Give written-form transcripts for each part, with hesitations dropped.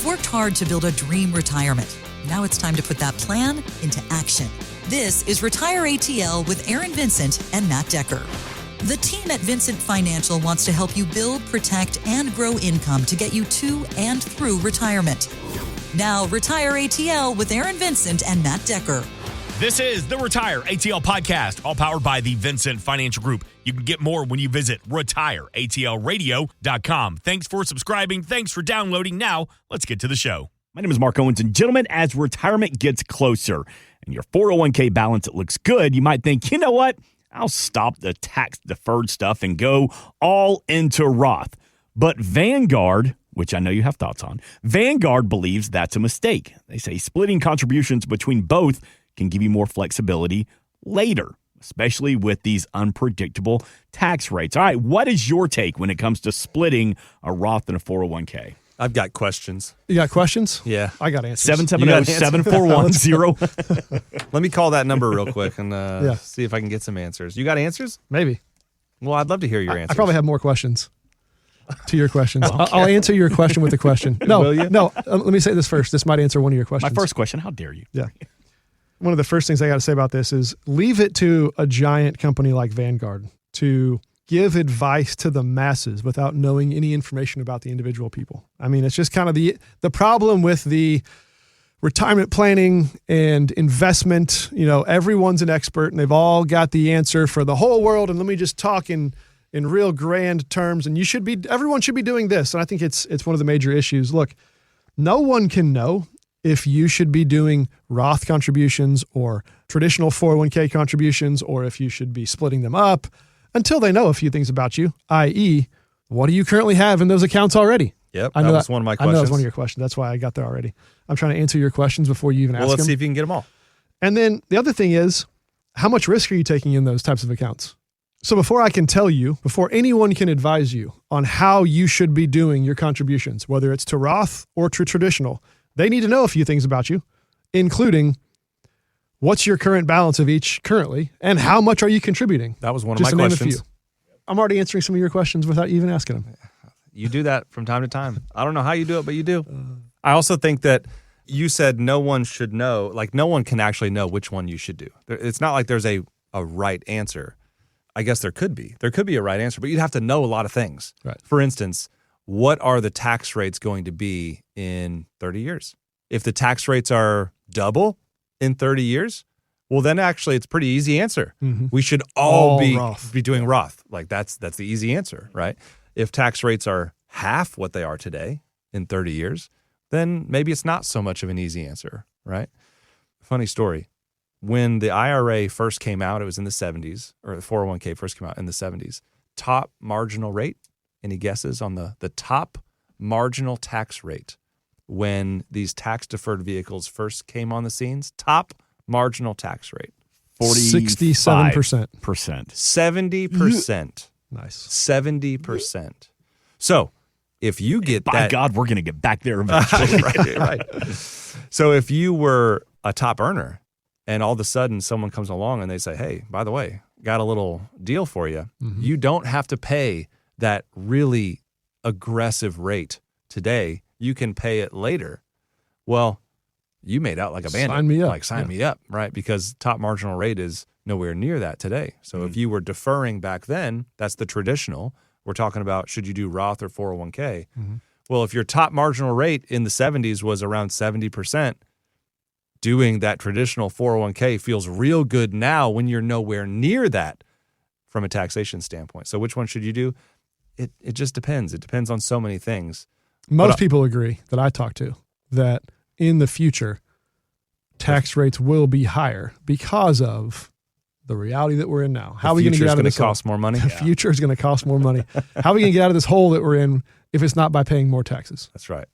You've worked hard to build a dream retirement. Now it's time to put that plan into action. This is Retire ATL with Aaron Vincent and Matt Decker. The team at Vincent Financial wants to help you build, protect, and grow income to get you to and through retirement. Now, Retire ATL with Aaron Vincent and Matt Decker. This is the Retire ATL podcast, all powered by the Vincent Financial Group. You can get more when you visit retireatlradio.com. Thanks for subscribing. Thanks for downloading. Now, let's get to the show. My name is Mark Owens, and gentlemen, as retirement gets closer and your 401k balance it looks good, you might think, you know what? I'll stop the tax-deferred stuff and go all into Roth. But Vanguard, which I know you have thoughts on, Vanguard believes that's a mistake. They say splitting contributions between both can give you more flexibility later, especially with these unpredictable tax rates. All right, what is your take when it comes to splitting a Roth and a 401k? I've got questions. You got questions? Yeah. I got answers. 770-7410. Let me call that number real quick and see if I can get some answers. You got answers? Maybe. Well, I'd love to hear your answers. I probably have more questions to your questions. I'll answer your question with a question. No, Will you? No. Let me say this first. This might answer one of your questions. My first question, how dare you? Yeah. One of the first things I got to say about this is leave it to a giant company like Vanguard to give advice to the masses without knowing any information about the individual people. I mean, it's just kind of the problem with the retirement planning and investment. You know, everyone's an expert and they've all got the answer for the whole world. And let me just talk in real grand terms. And everyone should be doing this. And I think it's one of the major issues. Look, no one can know if you should be doing Roth contributions or traditional 401k contributions, or if you should be splitting them up until they know a few things about you, i.e., what do you currently have in those accounts already? Yep, that was one of my questions. I know that was one of your questions. That's why I got there already. I'm trying to answer your questions before you even ask them. Well, let's see if you can get them all. And then the other thing is, how much risk are you taking in those types of accounts? So before I can tell you, before anyone can advise you on how you should be doing your contributions, whether it's to Roth or to traditional, they need to know a few things about you, including what's your current balance of each currently and how much are you contributing? That was one of Just my to name questions. a few. I'm already answering some of your questions without you even asking them. You do that from time to time. I don't know how you do it, but you do. I also think that you said no one should know, like no one can actually know which one you should do. It's not like there's a right answer. I guess there could be. There could be a right answer, but you'd have to know a lot of things. Right. For instance, what are the tax rates going to be in 30 years? If the tax rates are double in 30 years, well, then actually it's a pretty easy answer. Mm-hmm. We should all be Roth. doing Roth. Like that's the easy answer, right? If tax rates are half what they are today in 30 years, then maybe it's not so much of an easy answer, right? Funny story. When the IRA first came out, it was in the 70s, or the 401k first came out in the 70s. Top marginal rate, any guesses on the top marginal tax rate when these tax-deferred vehicles first came on the scenes? Top marginal tax rate. 67%. 70%. Nice. 70%. So if you get By that... God, we're going to get back there eventually. right. So if you were a top earner and all of a sudden someone comes along and they say, hey, by the way, got a little deal for you. Mm-hmm. You don't have to pay that really aggressive rate today. You can pay it later. Well, you made out like a bandit. Sign me up. Like, sign me up, right? Because top marginal rate is nowhere near that today. So if you were deferring back then, that's the traditional. We're talking about should you do Roth or 401k? Mm-hmm. Well, if your top marginal rate in the 70s was around 70%, doing that traditional 401k feels real good now when you're nowhere near that from a taxation standpoint. So which one should you do? It just depends. It depends on so many things. Most people agree that I talk to that in the future, tax rates will be higher because of the reality that we're in now. How are we going to get out of this hole? Cost more money. The future is going to cost more money. How are we going to get out of this hole that we're in if it's not by paying more taxes? That's right.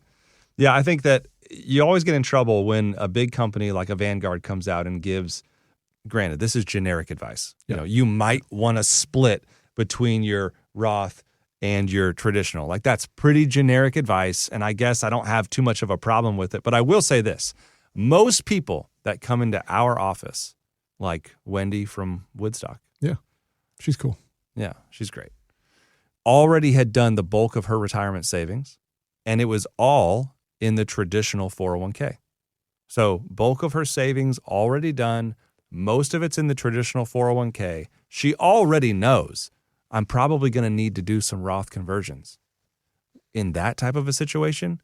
Yeah, I think that you always get in trouble when a big company like a Vanguard comes out and gives, granted, this is generic advice. Yeah. You know, you might want to split between your Roth and your traditional. Like that's pretty generic advice, and I guess I don't have too much of a problem with it. But I will say this. Most people that come into our office, like Wendy from Woodstock. Yeah, she's cool. Yeah, she's great. Already had done the bulk of her retirement savings, and it was all in the traditional 401k. So bulk of her savings already done. Most of it's in the traditional 401k. She already knows I'm probably going to need to do some Roth conversions. In that type of a situation,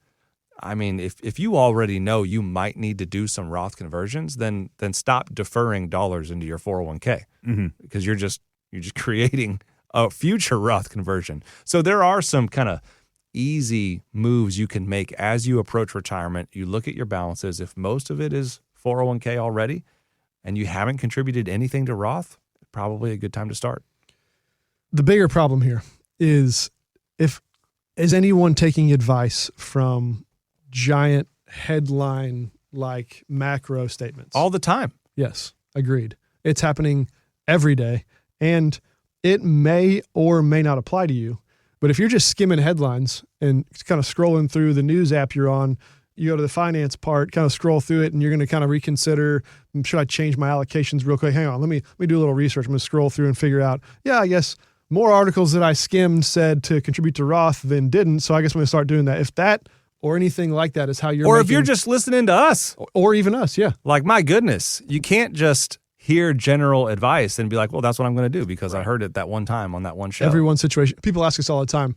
I mean, if you already know you might need to do some Roth conversions, then stop deferring dollars into your 401k because you're just creating a future Roth conversion. So there are some kind of easy moves you can make as you approach retirement. You look at your balances. If most of it is 401k already and you haven't contributed anything to Roth, probably a good time to start. The bigger problem here is is anyone taking advice from giant headline like macro statements? All the time. Yes, agreed. It's happening every day, and it may or may not apply to you. But if you're just skimming headlines and kind of scrolling through the news app you're on, you go to the finance part, kind of scroll through it, and you're going to kind of reconsider, should I change my allocations real quick? Hang on, let me do a little research. I'm going to scroll through and figure out, I guess more articles that I skimmed said to contribute to Roth than didn't, so I guess I'm going to start doing that. If that or anything like that is how you're Or if you're just listening to us. Or even us, yeah. Like, my goodness, you can't just hear general advice and be like, well, that's what I'm going to do because I heard it that one time on that one show. Everyone's situation. People ask us all the time,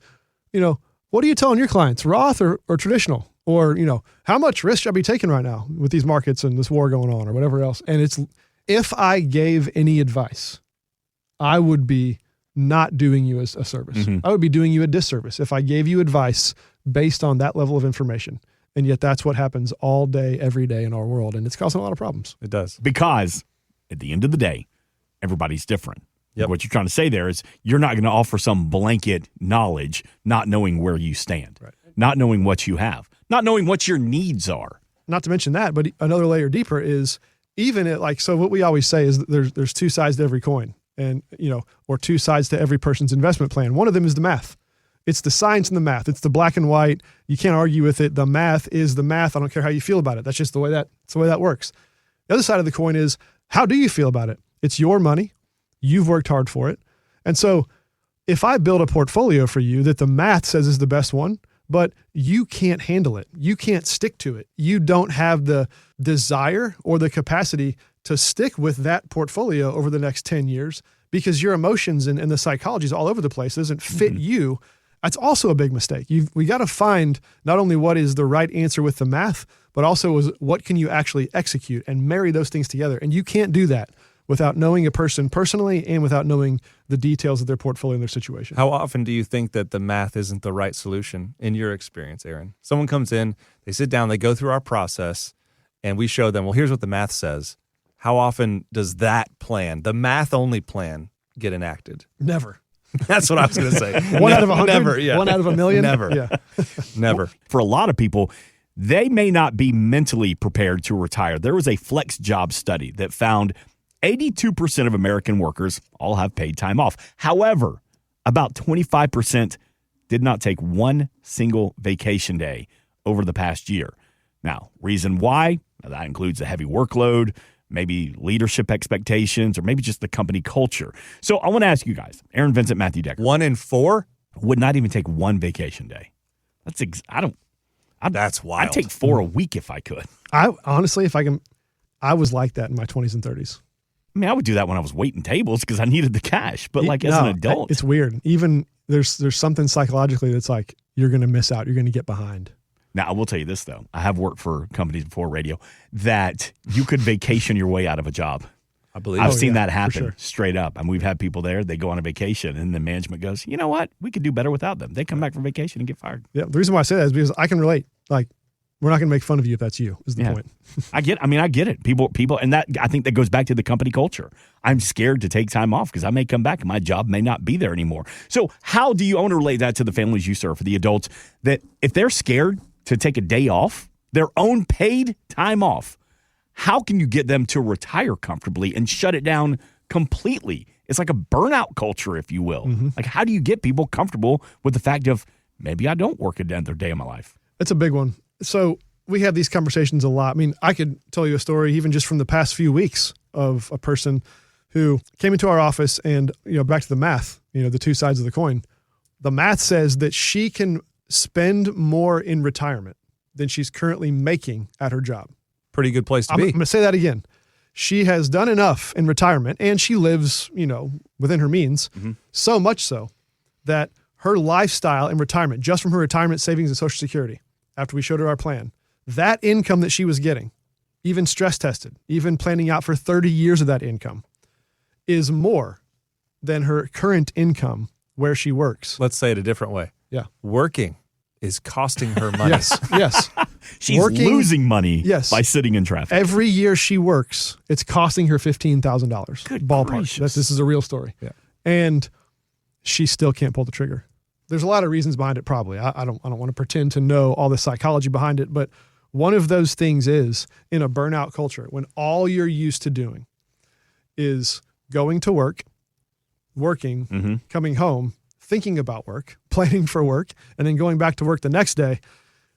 what are you telling your clients, Roth or traditional? Or, how much risk should I be taking right now with these markets and this war going on or whatever else? And it's, if I gave any advice, I would be not doing you a service. I would be doing you a disservice if I gave you advice based on that level of information. And yet that's what happens all day, every day in our world. And it's causing a lot of problems. It does. Because at the end of the day, everybody's different. Yep. What you're trying to say there is you're not going to offer some blanket knowledge, not knowing where you stand, not knowing what you have, not knowing what your needs are. Not to mention that, but another layer deeper is even so what we always say is that there's two sides to every coin and, or two sides to every person's investment plan. One of them is the math. It's the science and the math. It's the black and white. You can't argue with it. The math is the math. I don't care how you feel about it. That's just the way that works. The other side of the coin is, how do you feel about it? It's your money. You've worked hard for it. And so if I build a portfolio for you that the math says is the best one, but you can't handle it, you can't stick to it, you don't have the desire or the capacity to stick with that portfolio over the next 10 years because your emotions and the psychology is all over the place, doesn't fit you, that's also a big mistake. We got to find not only what is the right answer with the math, but also what can you actually execute and marry those things together. And you can't do that without knowing a person personally and without knowing the details of their portfolio and their situation. How often do you think that the math isn't the right solution in your experience, Aaron? Someone comes in, they sit down, they go through our process, and we show them, well, here's what the math says. How often does that plan, the math-only plan, get enacted? Never. That's what I was going to say. One out of 100? Never, yeah. 1 out of a million? Never. Yeah. Never. For a lot of people, they may not be mentally prepared to retire. There was a flex job study that found 82% of American workers all have paid time off. However, about 25% did not take one single vacation day over the past year. Now, reason why? That includes a heavy workload, maybe leadership expectations, or maybe just the company culture. So I want to ask you guys, Aaron Vincent, Matthew Decker. 1 in 4 would not even take one vacation day. That's wild. I'd take 4 a week if I could. I honestly, I was like that in my 20s and 30s. I mean, I would do that when I was waiting tables because I needed the cash. But as an adult, it's weird. Even there's something psychologically that's like, you're going to miss out. You're going to get behind. Now, I will tell you this, though. I have worked for companies before radio that you could vacation your way out of a job. I believe I've seen that happen sure. straight up. I mean, we've had people there, they go on a vacation, and the management goes, you know what? We could do better without them. They come back from vacation and get fired. Yeah, the reason why I say that is because I can relate. Like, we're not going to make fun of you if that's you, is the point. I get it. People, and that I think that goes back to the company culture. I'm scared to take time off because I may come back and my job may not be there anymore. So how do you own or relate that to the families you serve, for the adults, that if they're scared to take a day off, their own paid time off, how can you get them to retire comfortably and shut it down completely? It's like a burnout culture, if you will. Mm-hmm. Like, how do you get people comfortable with the fact of maybe I don't work another day of my life? It's a big one. So we have these conversations a lot. I mean, I could tell you a story even just from the past few weeks of a person who came into our office and, back to the math, the two sides of the coin. The math says that she can spend more in retirement than she's currently making at her job. Pretty good place to I'm be. going to say that again. She has done enough in retirement, and she lives, within her means, so much so that her lifestyle in retirement, just from her retirement savings and Social Security, after we showed her our plan, that income that she was getting, even stress tested, even planning out for 30 years of that income, is more than her current income where she works. Let's say it a different way. Yeah. Working is costing her money. Yes. She's losing money by sitting in traffic. Every year she works, it's costing her $15,000. Good ballpark. gracious. This is a real story. Yeah. And she still can't pull the trigger. There's a lot of reasons behind it, probably. I don't want to pretend to know all the psychology behind it, but one of those things is, in a burnout culture, when all you're used to doing is going to work, working, coming home, thinking about work, planning for work, and then going back to work the next day.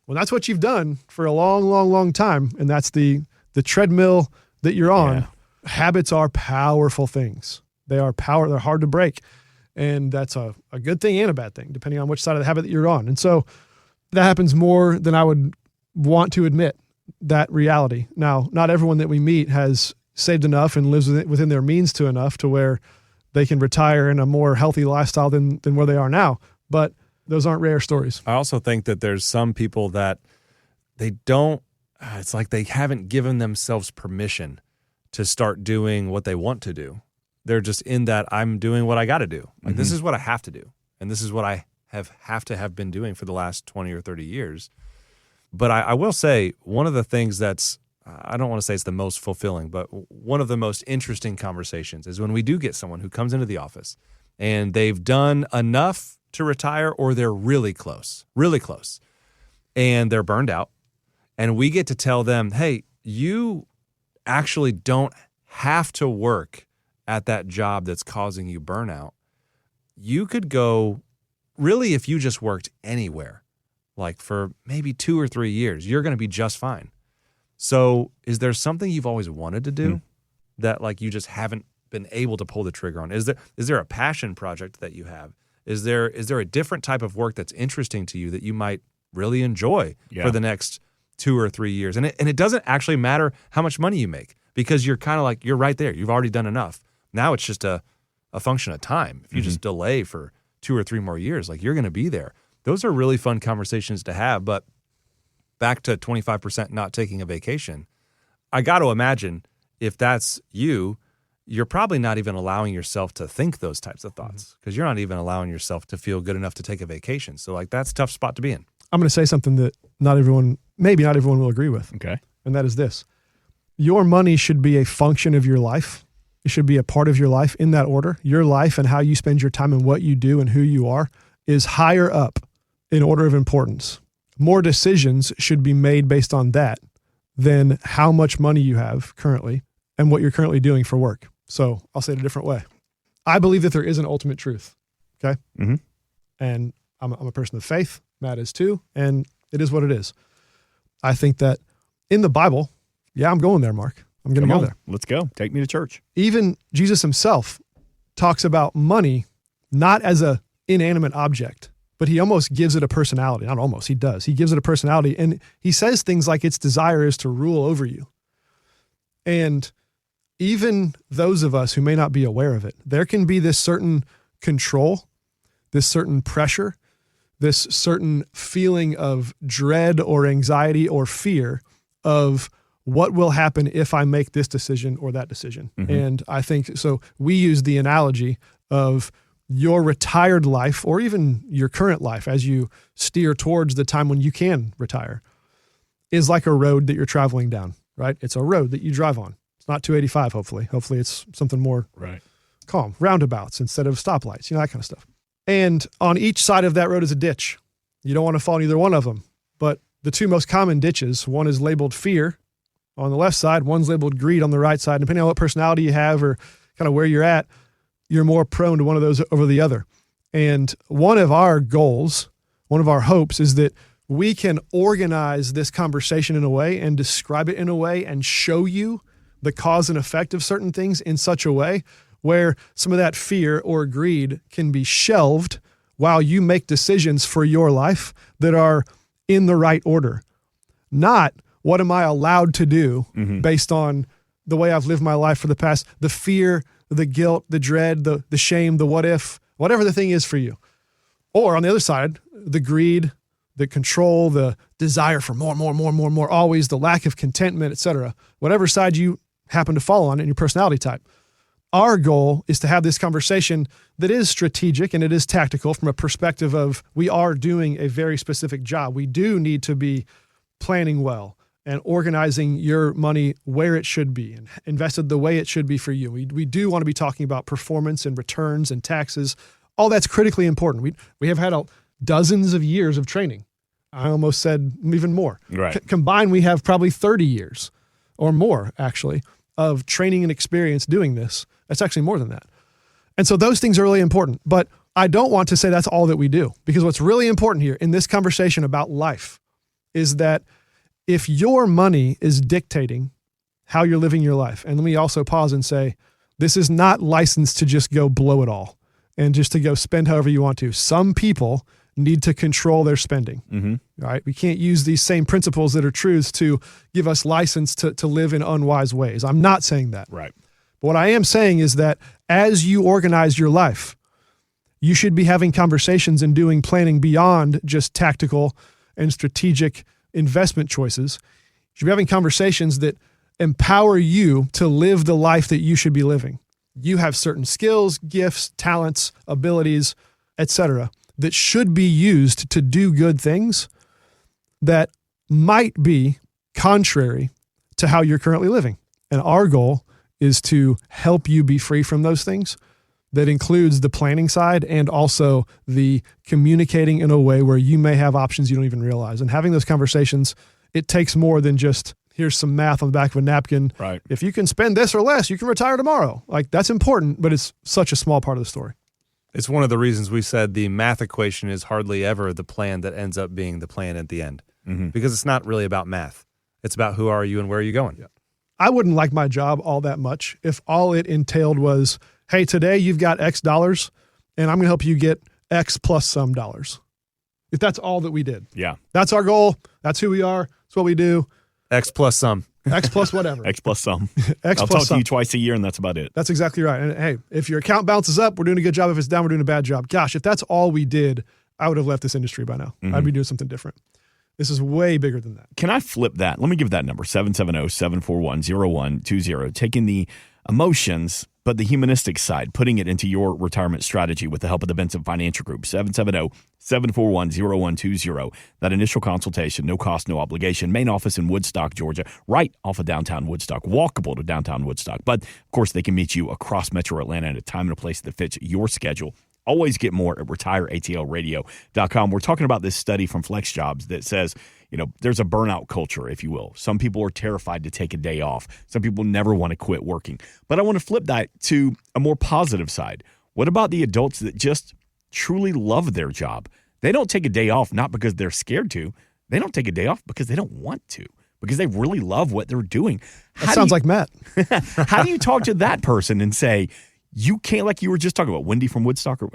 Well, that's what you've done for a long, long, long time. And that's the treadmill that you're on. Yeah. Habits are powerful things. They're hard to break. And that's a good thing and a bad thing, depending on which side of the habit that you're on. And so that happens more than I would want to admit, that reality. Now, not everyone that we meet has saved enough and lives within their means to enough to where they can retire in a more healthy lifestyle than where they are now. But those aren't rare stories. I also think that there's some people that they don't, it's like they haven't given themselves permission to start doing what they want to do. They're just in that I'm doing what I got to do. Like this is what I have to do. And this is what I have to have been doing for the last 20 or 30 years. But I will say one of the things that's, I don't want to say it's the most fulfilling, but one of the most interesting conversations is when we do get someone who comes into the office and they've done enough to retire or they're really close, and they're burned out. And we get to tell them, hey, you actually don't have to work at that job that's causing you burnout. You could go, really, if you just worked anywhere, like for maybe 2 or 3 years, you're going to be just fine. So is there something you've always wanted to do that like you just haven't been able to pull the trigger on? Is there a passion project that you have? Is there a different type of work that's interesting to you that you might really enjoy for the next 2 or 3 years? And it doesn't actually matter how much money you make, because you're kind of like, you're right there. You've already done enough. Now it's just a function of time. If you just delay for 2 or 3 more years, like you're going to be there. Those are really fun conversations to have. But back to 25% not taking a vacation, I got to imagine if that's you, you're probably not even allowing yourself to think those types of thoughts, because you're not even allowing yourself to feel good enough to take a vacation. So like that's a tough spot to be in. I'm going to say something that maybe not everyone will agree with. Okay. And that is this. Your money should be a function of your life. It should be a part of your life in that order. Your life and how you spend your time and what you do and who you are is higher up in order of importance. More decisions should be made based on that than how much money you have currently and what you're currently doing for work. So I'll say it a different way. I believe that there is an ultimate truth. Okay. And I'm a person of faith. Matt is too. And it is what it is. I think that in the Bible, I'm going there, Mark. I'm going to go there. Let's go. Take me to church. Even Jesus himself talks about money not as a inanimate object, but he almost gives it a personality. Not almost, he does. He gives it a personality. And he says things like its desire is to rule over you. And even those of us who may not be aware of it, there can be this certain control, this certain pressure, this certain feeling of dread or anxiety or fear of what will happen if I make this decision or that decision. And I think, so we use the analogy of your retired life or even your current life as you steer towards the time when you can retire is like a road that you're traveling down, right? It's a road that you drive on. It's not 285, hopefully. Hopefully it's something more calm, roundabouts instead of stoplights, that kind of stuff. And on each side of that road is a ditch. You don't want to fall in either one of them. But the two most common ditches, one is labeled fear on the left side, one's labeled greed on the right side. Depending on what personality you have or kind of where you're at, you're more prone to one of those over the other. And one of our goals, one of our hopes is that we can organize this conversation in a way and describe it in a way and show you the cause and effect of certain things in such a way where some of that fear or greed can be shelved while you make decisions for your life that are in the right order. not what am I allowed to do based on the way I've lived my life for the past, the fear, the guilt, the dread, the shame, the what if, whatever the thing is for you. Or on the other side, the greed, the control, the desire for more, always the lack of contentment, etc. Whatever side you happen to fall on in your personality type. Our goal is to have this conversation that is strategic and it is tactical from a perspective of we are doing a very specific job. We do need to be planning well and organizing your money where it should be and invested the way it should be for you. We do want to be talking about performance and returns and taxes. All that's critically important. We have had dozens of years of training. I almost said even more. Right. Combined, we have probably 30 years or more, actually, of training and experience doing this. That's actually more than that. And so those things are really important. But I don't want to say that's all that we do, because what's really important here in this conversation about life is that if your money is dictating how you're living your life, and let me also pause and say, this is not licensed to just go blow it all and just to go spend however you want to. Some people need to control their spending, right? We can't use these same principles that are truths to give us license to live in unwise ways. I'm not saying that. Right. But what I am saying is that as you organize your life, you should be having conversations and doing planning beyond just tactical and strategic investment choices. You should be having conversations that empower you to live the life that you should be living. You have certain skills, gifts, talents, abilities, etc., that should be used to do good things that might be contrary to how you're currently living. And our goal is to help you be free from those things. That includes the planning side and also the communicating in a way where you may have options you don't even realize. And having those conversations, it takes more than just, here's some math on the back of a napkin. Right. If you can spend this or less, you can retire tomorrow. Like, that's important, but it's such a small part of the story. It's one of the reasons we said the math equation is hardly ever the plan that ends up being the plan at the end, because it's not really about math. It's about who are you and where are you going. Yeah. I wouldn't like my job all that much if all it entailed was, hey, today you've got X dollars and I'm going to help you get X plus some dollars. If that's all that we did. Yeah. That's our goal. That's who we are. That's what we do. X plus some. X plus whatever. X plus some. X I'll plus talk some. to you twice a year and that's about it. That's exactly right. And hey, if your account bounces up, we're doing a good job. If it's down, we're doing a bad job. Gosh, if that's all we did, I would have left this industry by now. I'd be doing something different. This is way bigger than that. Can I flip that? Let me give that number, 770-741-0120. Taking the emotions, but the humanistic side, putting it into your retirement strategy with the help of the Vincent Financial Group, 770-741-0120. That initial consultation, no cost, no obligation. Main office in Woodstock, Georgia, right off of downtown Woodstock, walkable to downtown Woodstock. But, of course, they can meet you across Metro Atlanta at a time and a place that fits your schedule. Always get more at retireatlradio.com. We're talking about this study from Flex Jobs that says, there's a burnout culture, if you will. Some people are terrified to take a day off. Some people never want to quit working. But I want to flip that to a more positive side. What about the adults that just truly love their job? They don't take a day off not because they're scared to. They don't take a day off because they don't want to, because they really love what they're doing. That sounds like Matt. How do you talk to that person and say, you can't, like you were just talking about, Wendy from Woodstock, or,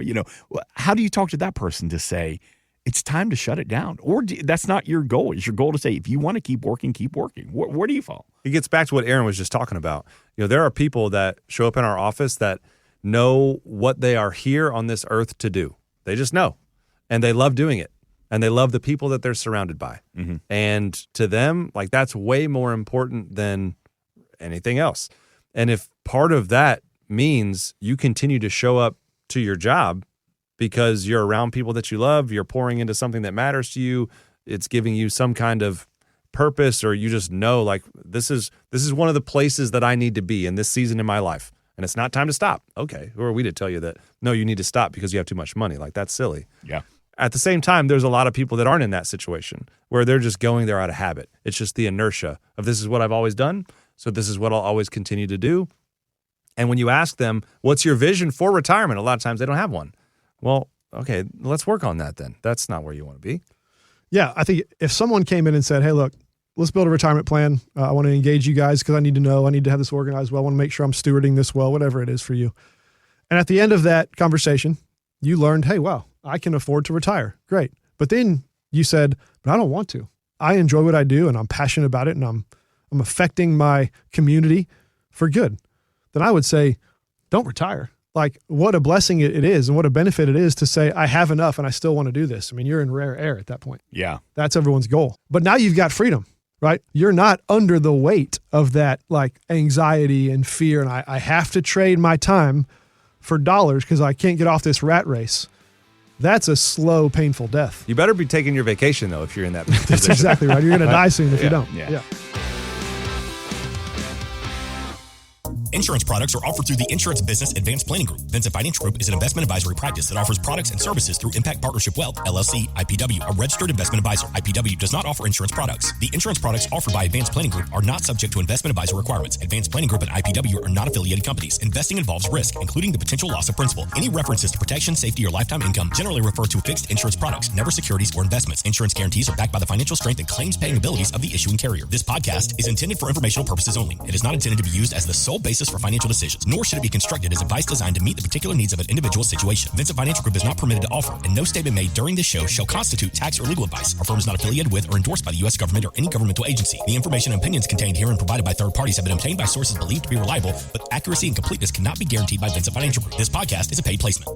how do you talk to that person to say, it's time to shut it down? Or that's not your goal. It's your goal to say, if you want to keep working, keep working. Where do you fall? It gets back to what Aaron was just talking about. There are people that show up in our office that know what they are here on this earth to do. They just know, and they love doing it, and they love the people that they're surrounded by. And to them, like, that's way more important than anything else. And if part of that means you continue to show up to your job because you're around people that you love, you're pouring into something that matters to you, it's giving you some kind of purpose, or you just know, like, this is one of the places that I need to be in this season in my life, and it's not time to stop. Okay, who are we to tell you that, no, you need to stop because you have too much money? Like, that's silly. Yeah. At the same time, there's a lot of people that aren't in that situation where they're just going there out of habit. It's just the inertia of, this is what I've always done, so this is what I'll always continue to do. And when you ask them, what's your vision for retirement? A lot of times they don't have one. Well, okay, let's work on that then. That's not where you want to be. Yeah, I think if someone came in and said, hey, look, let's build a retirement plan. I want to engage you guys because I need to know. I need to have this organized well. I want to make sure I'm stewarding this well, whatever it is for you. And at the end of that conversation, you learned, hey, wow, I can afford to retire. Great. But then you said, but I don't want to. I enjoy what I do and I'm passionate about it and I'm affecting my community for good, then I would say, don't retire. Like, what a blessing it is and what a benefit it is to say, I have enough and I still want to do this. I mean, you're in rare air at that point. Yeah. That's everyone's goal. But now you've got freedom, right? You're not under the weight of that like anxiety and fear. And I have to trade my time for dollars because I can't get off this rat race. That's a slow, painful death. You better be taking your vacation, though, if you're in that position. That's exactly right. You're going to die soon if you don't. Yeah. Insurance products are offered through the Insurance Business Advanced Planning Group. Vincent Financial Group is an investment advisory practice that offers products and services through Impact Partnership Wealth, LLC, IPW, a registered investment advisor. IPW does not offer insurance products. The insurance products offered by Advanced Planning Group are not subject to investment advisor requirements. Advanced Planning Group and IPW are not affiliated companies. Investing involves risk, including the potential loss of principal. Any references to protection, safety, or lifetime income generally refer to fixed insurance products, never securities or investments. Insurance guarantees are backed by the financial strength and claims-paying abilities of the issuing carrier. This podcast is intended for informational purposes only. It is not intended to be used as the sole basis for financial decisions, nor should it be constructed as advice designed to meet the particular needs of an individual situation. Vincent Financial Group is not permitted to offer, and no statement made during this show shall constitute tax or legal advice. Our firm is not affiliated with or endorsed by the U.S. government or any governmental agency. The information and opinions contained herein provided by third parties have been obtained by sources believed to be reliable, but accuracy and completeness cannot be guaranteed by Vincent Financial Group. This podcast is a paid placement.